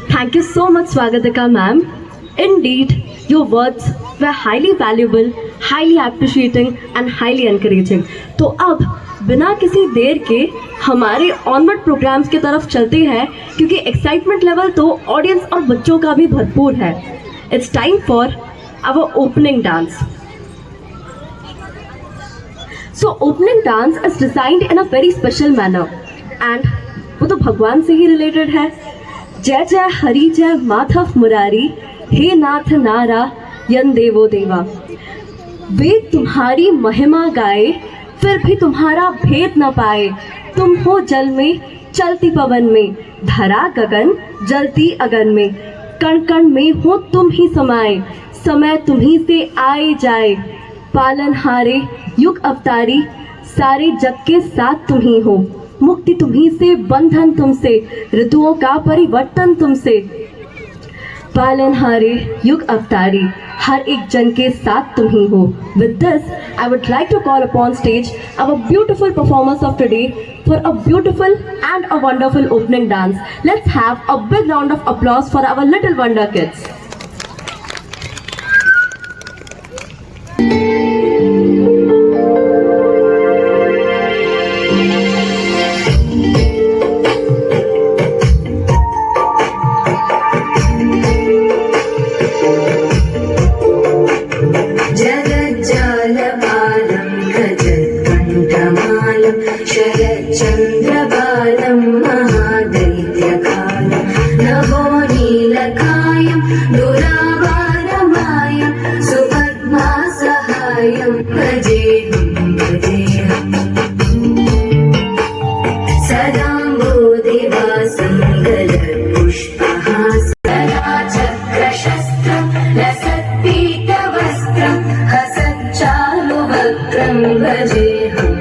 Thank you so much, Swagatika ma'am. Indeed, your words were highly valuable, highly appreciating and highly encouraging. तो अब बिना किसी देर के हमारे ऑनवर्ड प्रोग्राम्स की तरफ चलते हैं, क्योंकि एक्साइटमेंट लेवल तो ऑडियंस और बच्चों का भी भरपूर है. It's time for our opening dance. So opening dance is designed in a very special manner and वो तो भगवान से ही रिलेटेड है. जय जय हरि जय माधव मुरारी, हे नाथ नारायण देवो देवा. वेद तुम्हारी महिमा गाए, फिर भी तुम्हारा भेद न पाए. तुम हो जल में चलती पवन में, धरा गगन जलती अगन में. कण कण में हो तुम ही समाए, समय तुम्ही से आए जाए. पालनहारे युग अवतारी, सारे जग के साथ तुम ही हो. मुक्ति तुम्ही से, बंधन तुमसे, ऋतुओं का परिवर्तन तुमसे. पालनहारे युग अवतारी, हर एक जन के साथ तुम ही हो. With this, I would like to call upon stage our beautiful performers of today for a beautiful and a wonderful opening dance. Let's have a big round of applause for our little wonder kids. शरच्चन्द्रबालं महादैत्यकालं नभो नीलकायं दुरावारमायं सुपद्मा सहायं भजेऽहं सदाम्बोधिवासं गलत्पुष्पहासं सदा चक्रशस्त्रं लसत्पीतवस्त्रं हसच्चारुवक्त्रं भजेऽहं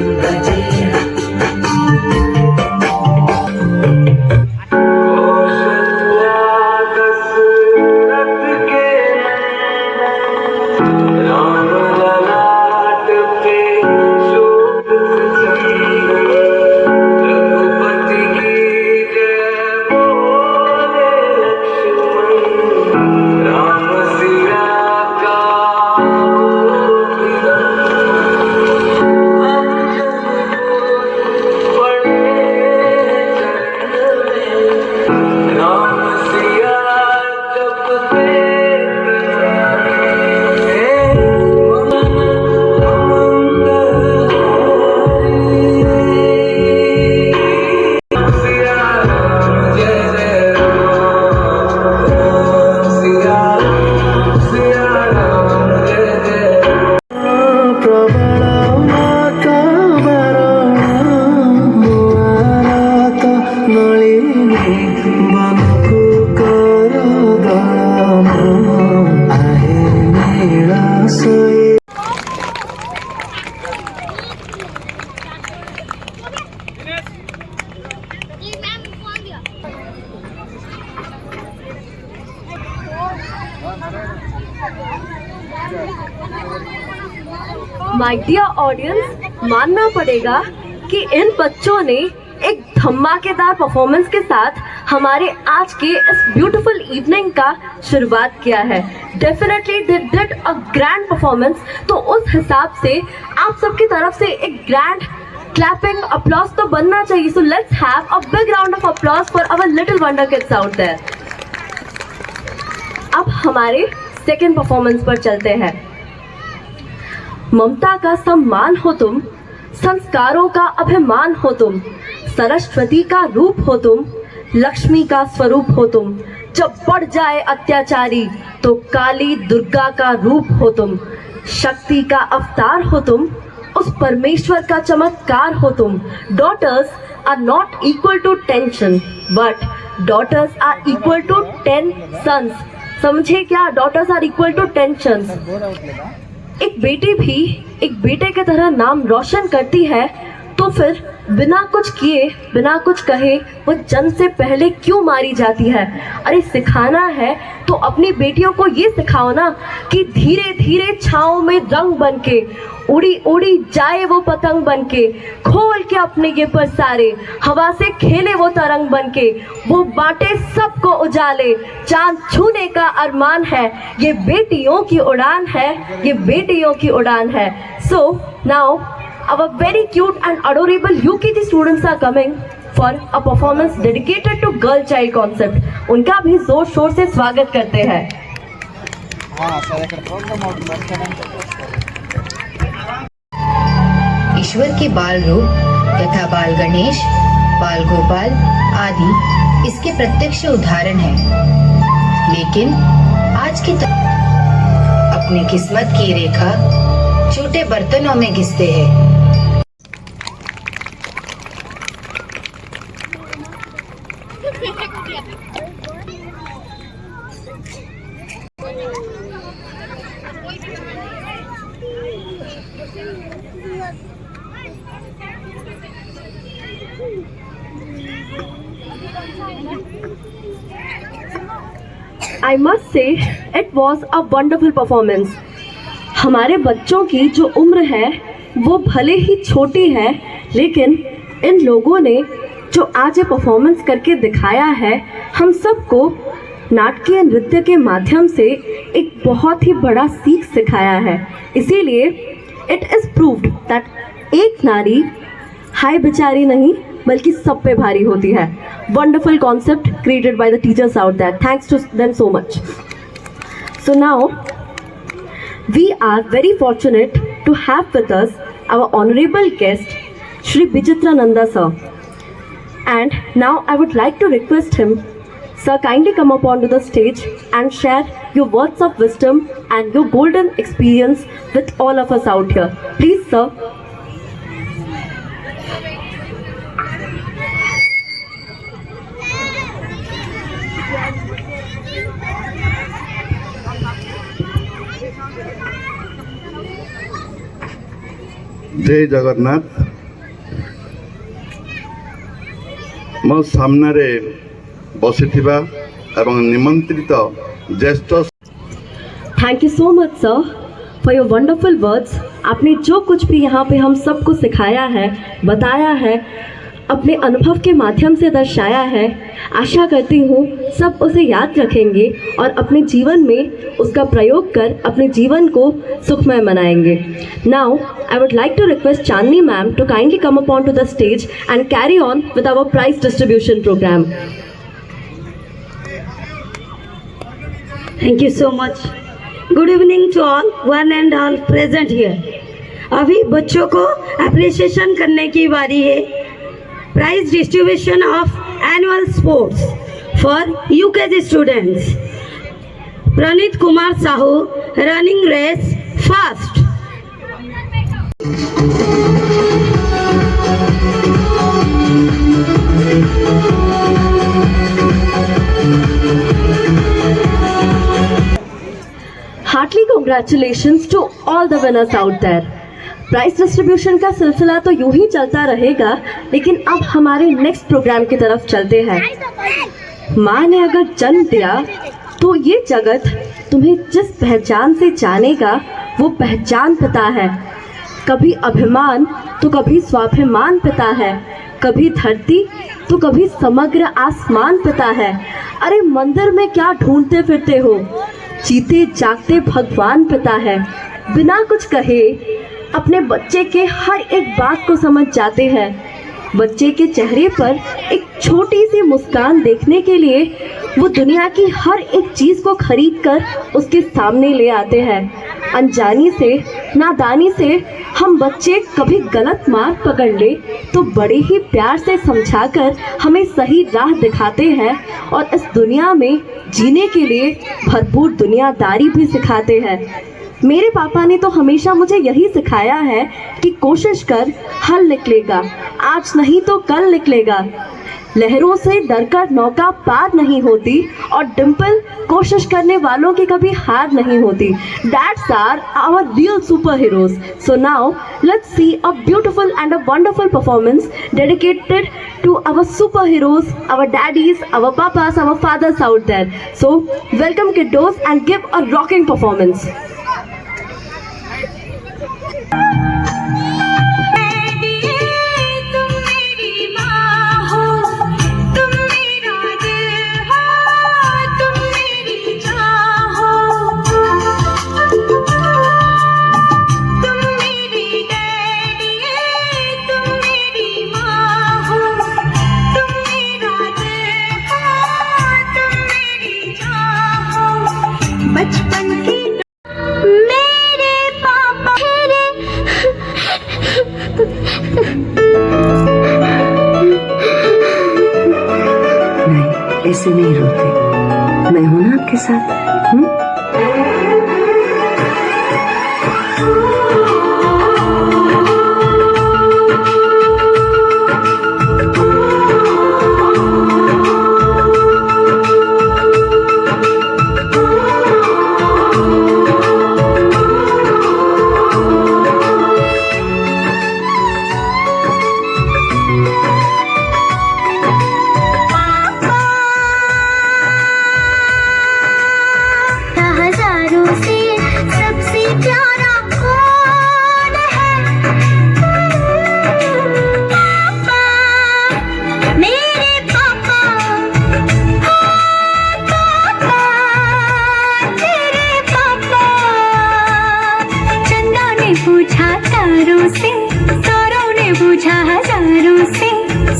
my dear audience, मानना पड़ेगा कि इन बच्चों ने एक धमाकेदार performance के साथ हमारे आज के इस ब्यूटीफुल इवनिंग का शुरुआत किया है. Definitely they did a grand performance. तो उस हिसाब से आप सबकी तरफ से एक ग्रैंड क्लैपिंग अपलॉज तो बनना चाहिए. So let's have a big round of applause for our little wonder kids out there. अब हमारे सेकेंड परफॉर्मेंस पर चलते हैं. ममता का सम्मान हो तुम, संस्कारों का अभिमान हो तुम, सरस्वती का रूप हो तुम, लक्ष्मी का स्वरूप हो तुम. जब बढ़ जाए अत्याचारी तो काली दुर्गा का रूप हो तुम. शक्ति का अवतार हो तुम, उस परमेश्वर का चमत्कार हो तुम. Daughters are not equal to 10 sons, but daughters are equal to 10 sons. समझे क्या? Daughters are equal to 10 sons. एक बेटी भी एक बेटे की तरह नाम रोशन करती है तो तो फिर बिना कुछ किए बिना कुछ कहे वो जन्म से पहले क्यों मारी जाती है? अरे सिखाना है तो अपनी बेटियों को ये सिखाओ ना कि धीरे धीरे छाँव में रंग बन के उड़ी उड़ी जाए वो पतंग बन के, खोल के अपने ये पर सारे हवा से खेले वो तरंग बन के, वो बांटे सबको उजाले, चांद छूने का अरमान है, ये बेटियों की उड़ान है, ये बेटियों की उड़ान है। So now our very cute and adorable UKG students are coming for a performance dedicated to girl child concept. उनका भी जोर शोर से स्वागत करते हैं। ईश्वर के बाल रूप यथा बाल गणेश, बाल गोपाल आदि इसके प्रत्यक्ष उदाहरण हैं। लेकिन आज की अपनी किस्मत की रेखा छोटे बर्तनों में घिसते हैं। I must say it was a wonderful performance. हमारे बच्चों की जो उम्र है वो भले ही छोटी है, लेकिन इन लोगों ने जो आज ये परफॉर्मेंस करके दिखाया है, हम सबको नाटकीय नृत्य के माध्यम से एक बहुत ही बड़ा सीख सिखाया है। इसीलिए इट इज़ प्रूव्ड दैट एक नारी हाय बेचारी नहीं बल्कि सब पे भारी होती है। Wonderful concept created by the teachers out there, thanks to them so much. So now we are very fortunate to have with us our honorable guest Shri Bijitrananda sir, and now I would like to request him, sir, kindly come up onto the stage and share your words of wisdom and your golden experience with all of us out here. Please sir. जय जगन्नाथ। मो सामने बसिथिबा एवं निमंत्रित ज्येष्ठ। Thank you so much sir for your wonderful words. आपने जो कुछ भी यहाँ पे हम सबको सिखाया है, बताया है, अपने अनुभव के माध्यम से दर्शाया है, आशा करती हूँ सब उसे याद रखेंगे और अपने जीवन में उसका प्रयोग कर अपने जीवन को सुखमय बनाएंगे। Now I would like to request Chandni ma'am to kindly come upon to the stage and carry on with our prize distribution programme. Thank you so much. Good evening to all, one and all present here. अभी बच्चों को appreciation करने की बारी है। Prize distribution of annual sports for UKG students. Praneet Kumar Sahu, running race first. Heartily congratulations to all the winners out there. Prize distribution का सिलसिला तो यूं ही चलता रहेगा, लेकिन अब हमारे नेक्स्ट प्रोग्राम की तरफ चलते हैं। माँ ने अगर जन्म दिया तो ये जगत तुम्हें जिस पहचान से जानेगा वो पहचान पिता है। कभी अभिमान तो कभी स्वाभिमान पिता है, कभी धरती तो कभी समग्र आसमान पिता है। अरे मंदिर में क्या ढूंढते फिरते हो, जीते जागते भगवान पिता है। बिना कुछ कहे अपने बच्चे के हर एक बात को समझ जाते हैं। बच्चे के चेहरे पर एक छोटी सी मुस्कान देखने के लिए वो दुनिया की हर एक चीज़ को खरीद कर उसके सामने ले आते हैं। अनजानी से, नादानी से हम बच्चे कभी गलत मार्ग पकड़ ले तो बड़े ही प्यार से समझाकर हमें सही राह दिखाते हैं और इस दुनिया में जीने के लिए भरपूर दुनियादारी भी सिखाते हैं। मेरे पापा ने तो हमेशा मुझे यही सिखाया है कि कोशिश कर, हल निकलेगा, आज नहीं तो कल निकलेगा। लहरों से डरकर नौका पार नहीं होती और डिम्पल कोशिश करने वालों की कभी हार नहीं होती. That's our real superheroes. So now let's see a beautiful and a wonderful performance dedicated to our superheroes, our daddies, our papas, our fathers out there. So welcome kiddos and give a rocking performance. बचपन की मेरे पापा नहीं, ऐसे नहीं रोते. मैं हूं ना आपके साथ. हजारों से सबसे प्यारा कौन है? पापा, मेरे पापा. पापा, तेरे पापा. चंदा ने पूछा तारों से, तारों ने पूछा हजारों से,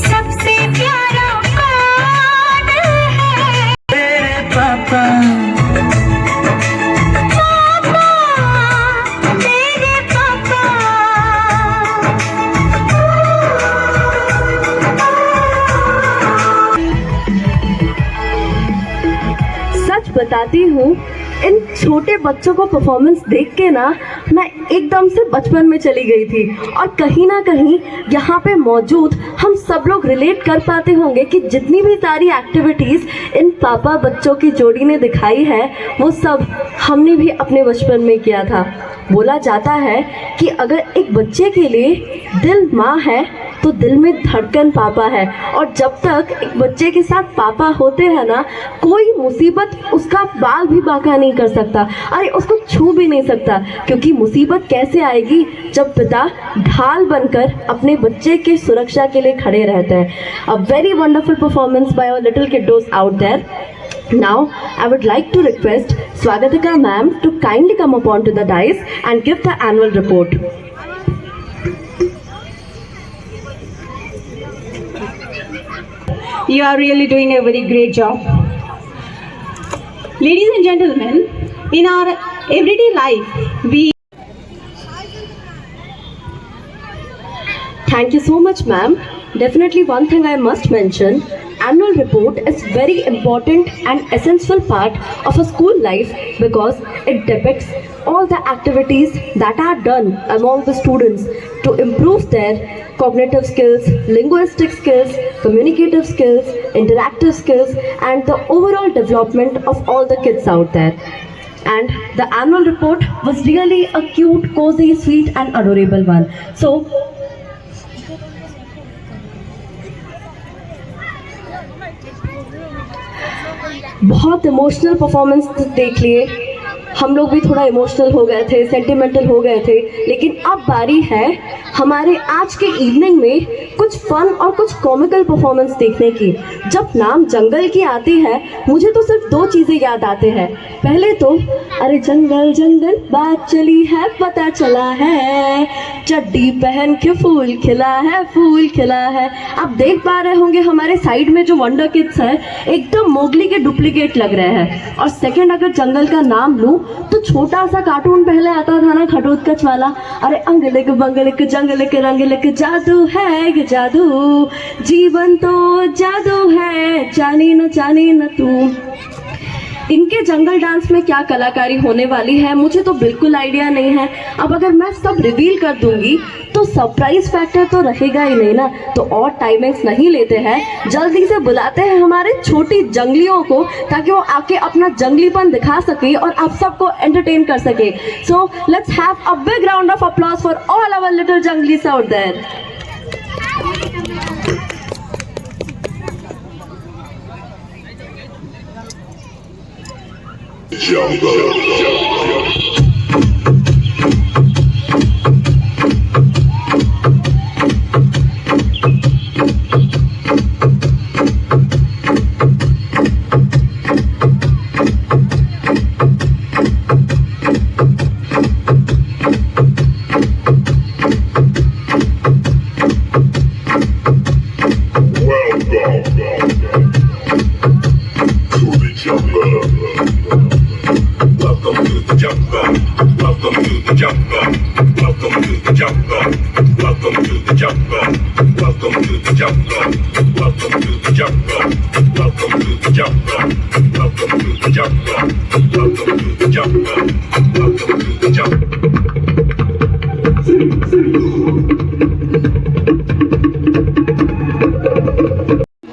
सबसे प्यारा कौन है? मेरे पापा. तेरे पापा. सच बताती हूँ, इन छोटे बच्चों को परफॉर्मेंस देख के ना मैं एकदम से बचपन में चली गई थी. और कहीं ना कहीं यहाँ पे मौजूद हम सब लोग रिलेट कर पाते होंगे कि जितनी भी सारी एक्टिविटीज़ इन पापा बच्चों की जोड़ी ने दिखाई है वो सब हमने भी अपने बचपन में किया था. बोला जाता है कि अगर एक बच्चे के लिए दिल माँ है तो दिल में धड़कन पापा है. और जब तक एक बच्चे के साथ पापा होते हैं ना, कोई मुसीबत उसका बाल भी बांका नहीं कर सकता, अरे उसको छू भी नहीं सकता. क्योंकि मुसीबत कैसे आएगी जब पिता ढाल बनकर अपने बच्चे की सुरक्षा के लिए खड़े रहते हैं. A very wonderful performance by our little kids out there. Now, I would like to request Swagatika ma'am to kindly come upon to the dais and give the annual report. You are really doing a very great job. Ladies and gentlemen, in our everyday life, we Thank you so much, ma'am. Definitely one thing I must mention, annual report is very important and essential part of a school life because it depicts all the activities that are done among the students to improve their cognitive skills, linguistic skills, communicative skills, interactive skills and the overall development of all the kids out there. And the annual report was really a cute, cozy, sweet and adorable one. So बहुत emotional performance देख लिए, हम लोग भी थोड़ा emotional हो गए थे, सेंटिमेंटल हो गए थे. लेकिन अब बारी है हमारे आज के इवनिंग में कुछ फन और कुछ कॉमिकल परफॉर्मेंस देखने की. जब नाम जंगल की आती है मुझे तो सिर्फ दो चीज़ें याद आते हैं. पहले तो अरे जंगल जंगल बात चली है, पता चला है, चड्डी पहन के फूल खिला है, फूल खिला है. आप देख पा रहे होंगे हमारे साइड में जो वंडर किड्स है एकदम मोगली के डुप्लीकेट लग रहे हैं. और सेकंड अगर जंगल का नाम लूँ तो छोटा सा कार्टून पहले आता था ना घटोत्कच वाला, अरे अंगलिक बंगलिक जंगलिक रंगलिक जादू है ये जादू, जीवन तो जादू है, जानी न तू. इनके जंगल डांस में क्या कलाकारी होने वाली है मुझे तो बिल्कुल आइडिया नहीं है। अब अगर मैं सब रिवील कर दूंगी तो सरप्राइज फैक्टर तो रहेगा ही नहीं ना। तो और टाइमिंग्स नहीं लेते हैं, जल्दी से बुलाते हैं हमारे छोटी जंगलियों को ताकि वो आके अपना जंगलीपन दिखा सके और आप सबको एंटरटेन कर सके। So let's have a big round of applause for all our little जंगलीस आउट देयर।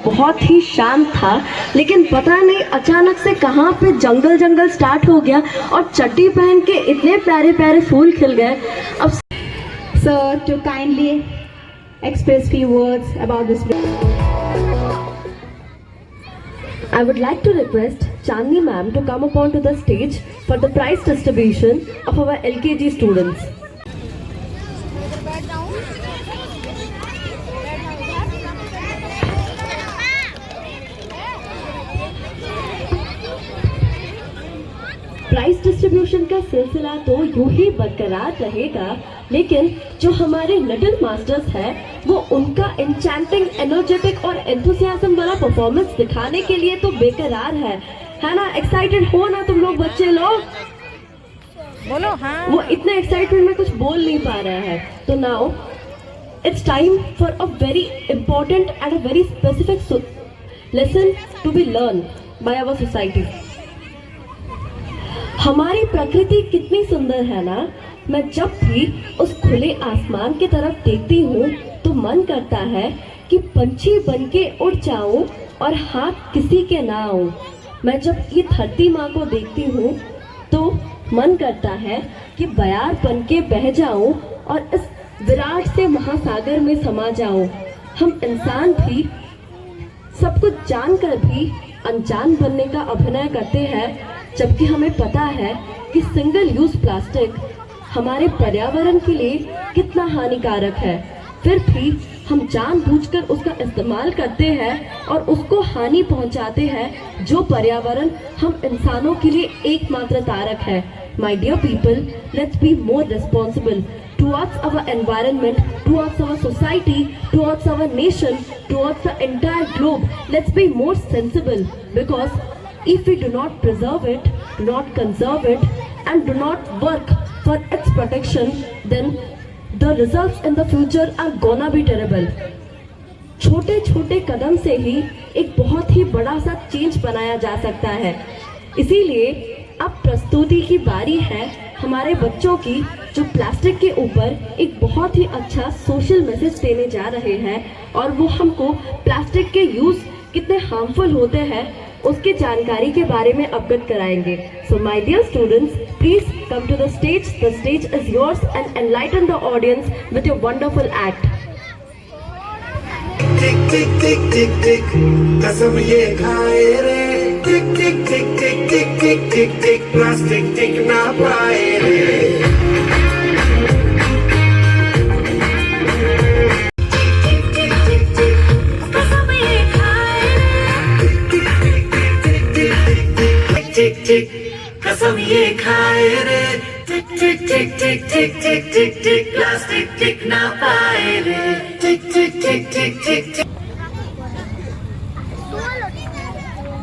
बहुत ही शांत था, लेकिन पता नहीं अचानक से कहाँ पे जंगल जंगल स्टार्ट हो गया और चड्डी पहन के इतने प्यारे प्यारे फूल खिल गए। अब Sir, to kindly express few words about this. I would like to request Chandni ma'am to come upon to the stage for the prize distribution of our LKG students. Price distribution का सिलसिला तो यूं ही बरकरार रहेगा, लेकिन जो हमारे little masters हैं वो उनका एन्चेंटिंग, एनर्जेटिक और एंथुसियाज्म वाला परफॉर्मेंस दिखाने के लिए तो बेकरार है ना? एक्साइटेड हो ना तुम लोग बच्चे लोग? बोलो हाँ। वो इतने एक्साइटमेंट में कुछ बोल नहीं पा रहा है। तो now it's time for a very important and a very specific lesson to be learn by our society. हमारी प्रकृति कितनी सुंदर है ना। मैं जब भी उस खुले आसमान की तरफ देखती हूँ तो मन करता है कि पंछी बनके उड़ जाऊं और हाथ किसी के ना आऊं। मैं जब ये धरती माँ को देखती हूँ तो मन करता है कि बयार बनके बह जाऊं और इस विराट से महासागर में समा जाऊं। हम इंसान भी सब कुछ जानकर भी अनजान बनने का अभिनय करते हैं, जबकि हमें पता है कि सिंगल यूज प्लास्टिक हमारे पर्यावरण के लिए कितना हानिकारक है। फिर भी हम जानबूझकर उसका इस्तेमाल करते हैं और उसको हानि पहुंचाते हैं, जो पर्यावरण हम इंसानों के लिए एकमात्र तारक है। My dear people, let's be more responsible towards our environment, towards our society, towards our nation, towards the entire globe. Let's be more sensible, because if we do not preserve it, do not conserve it, and do not work for its protection, then the results in the future are gonna be terrible. छोटे छोटे कदम से ही एक बहुत ही बड़ा सा change बनाया जा सकता है। इसीलिए अब प्रस्तुति की बारी है हमारे बच्चों की, जो प्लास्टिक के ऊपर एक बहुत ही अच्छा सोशल मैसेज देने जा रहे हैं और वो हमको प्लास्टिक के यूज कितने हार्मफुल होते हैं उसकी जानकारी के बारे में अवगत कराएंगे। So my dear students, please come to the stage is yours and enlighten the audience with your wonderful act. Tick tick tick tick tick कसम ये खाए रे, टिक tick tick tick tick tick tick टिक प्लास्टिक टिक ना पाए रे। टिक tick कसम ये खाए रे, टिक tick tick tick tick tick tick टिक प्लास्टिक टिक ना पाए रे, टिक टिक टिक टिक टिक टिक।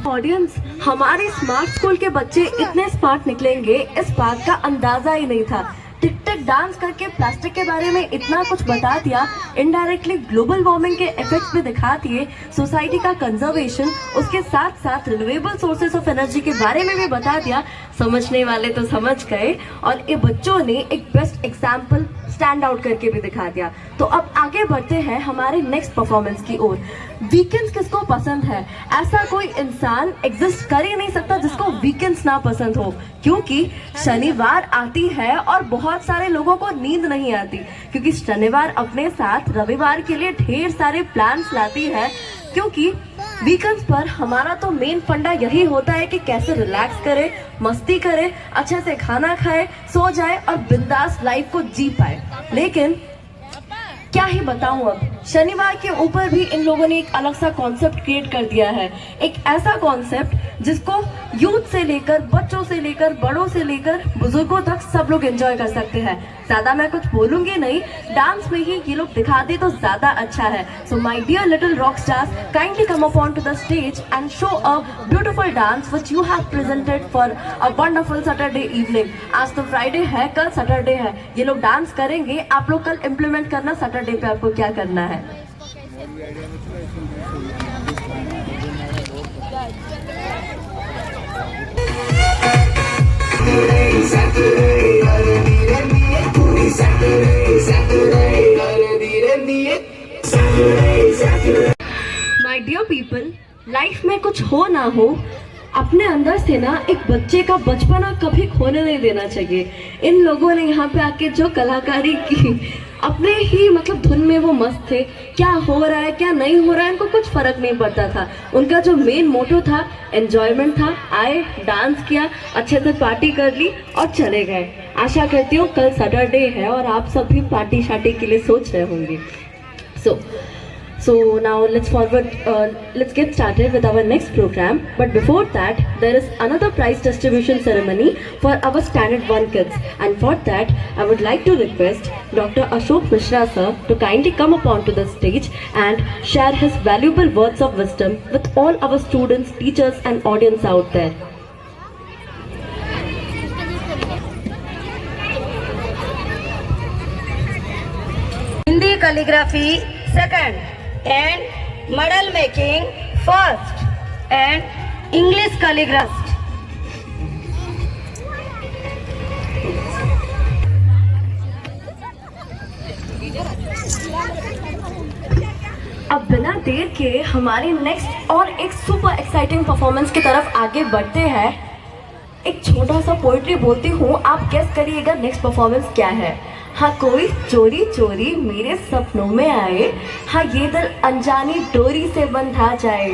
ऑडियंस, हमारे स्मार्ट स्कूल के बच्चे इतने स्मार्ट निकलेंगे इस बात का अंदाजा ही नहीं था। टिक टिक डांस करके प्लास्टिक के बारे में इतना कुछ बता दिया, इनडायरेक्टली ग्लोबल वार्मिंग के इफेक्ट्स भी दिखा दिए, सोसाइटी का कंजर्वेशन, उसके साथ साथ रिन्यूएबल सोर्सेस ऑफ एनर्जी के बारे में भी बता दिया। समझने वाले तो समझ गए और ये बच्चों ने एक बेस्ट एग्जाम्पल स्टैंड आउट करके भी दिखा दिया। तो अब आगे बढ़ते हैं हमारे नेक्स्ट परफॉर्मेंस की ओर। वीकेंड्स किसको पसंद है? ऐसा कोई इंसान एग्जिस्ट कर ही नहीं सकता जिसको वीकेंड्स ना पसंद हो, क्योंकि शनिवार आती है और बहुत सारे लोगों को नींद नहीं आती, क्योंकि शनिवार अपने साथ रविवार के लिए ढेर सारे प्लान्स लाती है। क्योंकि वीकेंड्स पर हमारा तो मेन फंडा यही होता है कि कैसे रिलैक्स करे, मस्ती करे, अच्छे से खाना खाए, सो जाए और बिंदास लाइफ को जी पाए। लेकिन क्या ही बताऊं, अब शनिवार के ऊपर भी इन लोगों ने एक अलग सा कॉन्सेप्ट क्रिएट कर दिया है। एक ऐसा कॉन्सेप्ट जिसको यूथ से लेकर, बच्चों से लेकर, बड़ों से लेकर बुजुर्गों तक सब लोग एंजॉय कर सकते हैं। ज्यादा मैं कुछ बोलूंगी नहीं, डांस में ही ये लोग दिखा दे तो ज्यादा अच्छा है। So my dear little rock stars, kindly come upon to the stage and show a beautiful dance which you have presented for a wonderful Saturday evening. आज तो फ्राइडे है, कल सैटरडे है, ये लोग डांस करेंगे। आप लोग कल इम्प्लीमेंट करना सैटरडे पे आपको क्या करना है। माय डियर पीपल, लाइफ में कुछ हो ना हो, अपने अंदर से ना एक बच्चे का बचपना कभी खोने नहीं देना चाहिए। इन लोगों ने यहाँ पे आके जो कलाकारी की, अपने ही मतलब धुन में वो मस्त थे। क्या हो रहा है क्या नहीं हो रहा है इनको कुछ फर्क नहीं पड़ता था। उनका जो मेन मोटो था एंजॉयमेंट था। आए, डांस किया, अच्छे से पार्टी कर ली और चले गए। आशा करती हूँ कल सैटरडे है और आप सब भी पार्टी शार्टी के लिए सोच रहे होंगे। So now let's get started with our next program. But before that, there is another prize distribution ceremony for our Standard 1 kids. And for that, I would like to request Dr. Ashok Mishra sir to kindly come upon to the stage and share his valuable words of wisdom with all our students, teachers and audience out there. Hindi calligraphy second, and medal making first, and English calligraphy. अब बिना देर के हमारे next और एक super exciting performance की तरफ आगे बढ़ते हैं। एक छोटा सा पोएट्री बोलती हूँ, आप गेस करिएगा नेक्स्ट परफॉर्मेंस क्या है। हाँ, कोई चोरी चोरी मेरे सपनों में आए, हाँ ये दिल अनजानी डोरी से बंधा जाए।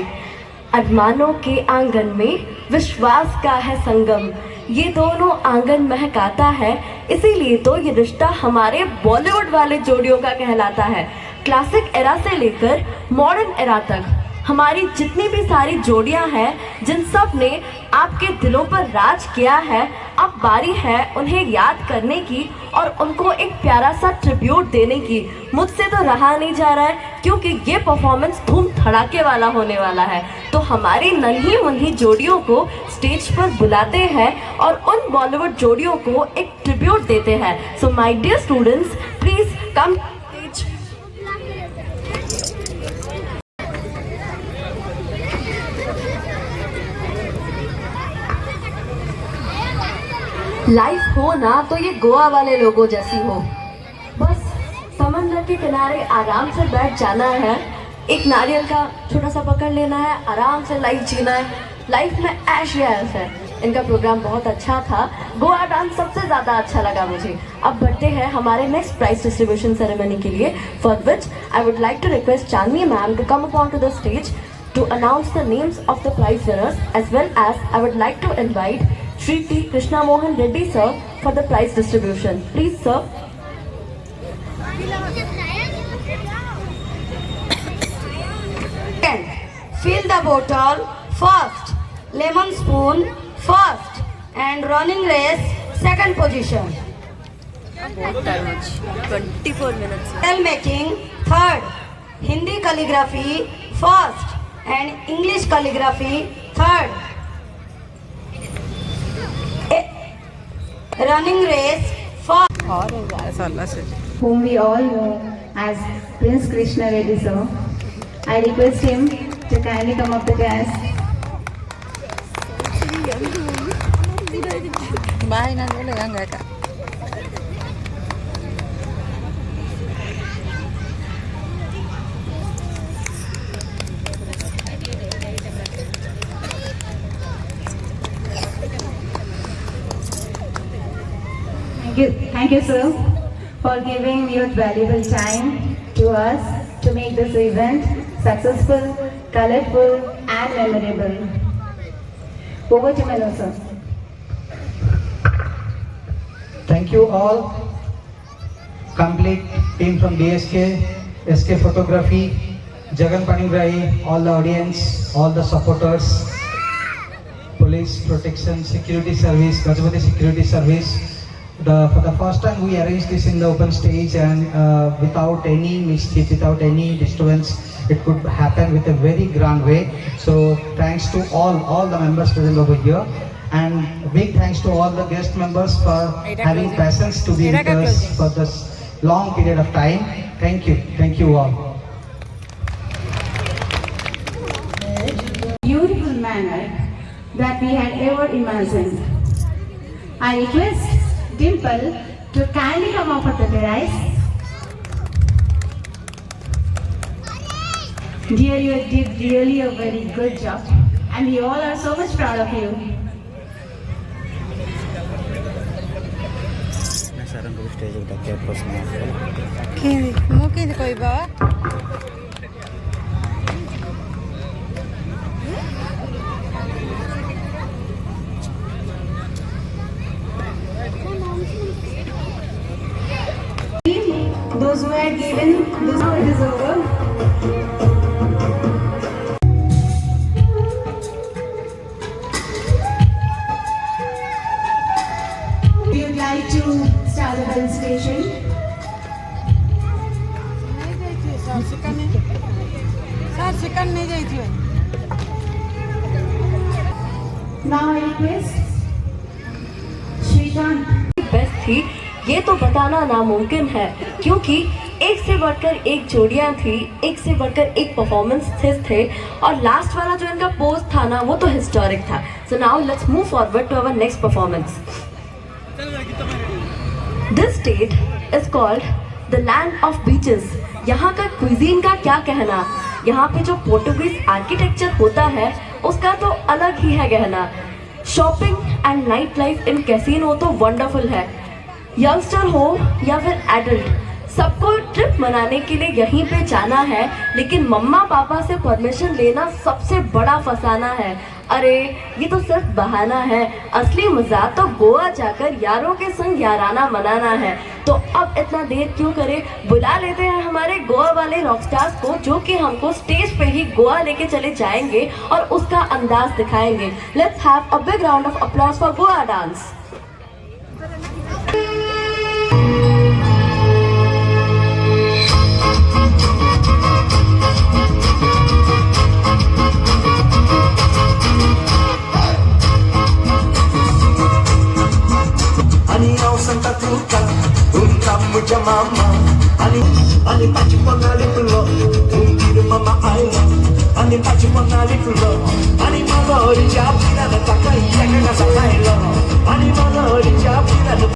अरमानों के आंगन में विश्वास का है संगम, ये दोनों आंगन महकाता है, इसीलिए तो ये रिश्ता हमारे बॉलीवुड वाले जोड़ियों का कहलाता है। क्लासिक एरा से लेकर मॉडर्न एरा तक हमारी जितनी भी सारी जोड़ियां हैं, जिन सब ने आपके दिलों पर राज किया है, अब बारी है उन्हें याद करने की और उनको एक प्यारा सा ट्रिब्यूट देने की। मुझसे तो रहा नहीं जा रहा है, क्योंकि ये परफॉर्मेंस धूम धड़ाके वाला होने वाला है। तो हमारी नन्ही मुन्ही जोड़ियों को स्टेज पर बुलाते हैं और उन बॉलीवुड जोड़ियों को एक ट्रिब्यूट देते हैं। So my dear students, please come. Life हो ना तो ये गोवा वाले लोगों जैसी हो, बस समंदर के किनारे आराम से बैठ जाना है, एक नारियल का छोटा सा पकड़ लेना है, आराम से लाइफ जीना है। लाइफ में ऐश ही ऐश है। इनका प्रोग्राम बहुत अच्छा था, गोवा डांस सबसे ज़्यादा अच्छा लगा मुझे। अब बढ़ते हैं हमारे नेक्स्ट प्राइज डिस्ट्रीब्यूशन सेरेमनी के लिए, for which I would like to request Chandni ma'am to come upon to the stage to announce the names of the prize winners, as well as I would like to invite Shri T. Krishna Mohan Reddy sir for the prize distribution. Please sir. Fill the bottle first, lemon spoon first, and running race second position. 24 minutes. Medal making third, Hindi calligraphy first, and English calligraphy third. Running race first. whom we all know as Prince Krishna Reddy sir. I request him to kindly come up the dais. Thank you, sir, for giving your valuable time to us to make this event successful, colorful, and memorable. Over to Melo, sir. Thank you all. Complete team from DSK, SK Photography, Jagan Panigrai, all the audience, all the supporters, police protection, security service, Gajapati security service. For the first time we arranged this in the open stage, and without any mischief, without any disturbance, it could happen with a very grand way. So thanks to all the members present over here, and big thanks to all the guest members for having patience to be with us for this long period of time. Thank you all. Beautiful manner that we had ever imagined. I request Dimple to kindly come up at the dais. Dear, you did really a very good job, and we all are so much proud of you. Those who had given, this now it is over. We would like to start the presentation. Now I request Shrikant. Best थी ये तो बताना नामुमकिन है, क्योंकि एक से बढ़कर एक जोड़ियां थी, एक से बढ़कर एक परफॉर्मेंसेस थे, और लास्ट वाला जो इनका पोज था ना, वो तो हिस्टोरिक था. So now let's move forward to our next performance. This state is called the land of beaches. यहाँ का क्विजीन का क्या कहना. यहाँ पे जो पोर्टुगीज आर्किटेक्चर होता है उसका तो अलग ही है कहना. Shopping and night life in casino तो वंडरफुल है. यंगस्टर हो या फिर एडल्ट, सबको ट्रिप मनाने के लिए यहीं पे जाना है, लेकिन मम्मा पापा से परमिशन लेना सबसे बड़ा फसाना है. अरे ये तो सिर्फ बहाना है, असली मजा तो गोवा जाकर यारों के संग याराना मनाना है. तो अब इतना देर क्यों करें, बुला लेते हैं हमारे गोवा वाले रॉकस्टार्स को, जो कि हमको स्टेज पे ही गोवा लेके चले जाएंगे और उसका अंदाज दिखाएंगे. Let's have a big round of applause for Goa dance. Mama, ani pachi pangali pulo, undir mama aila, ani pachi pangali pulo, ani mama ori japina na takai yaka na sakailo, ani mama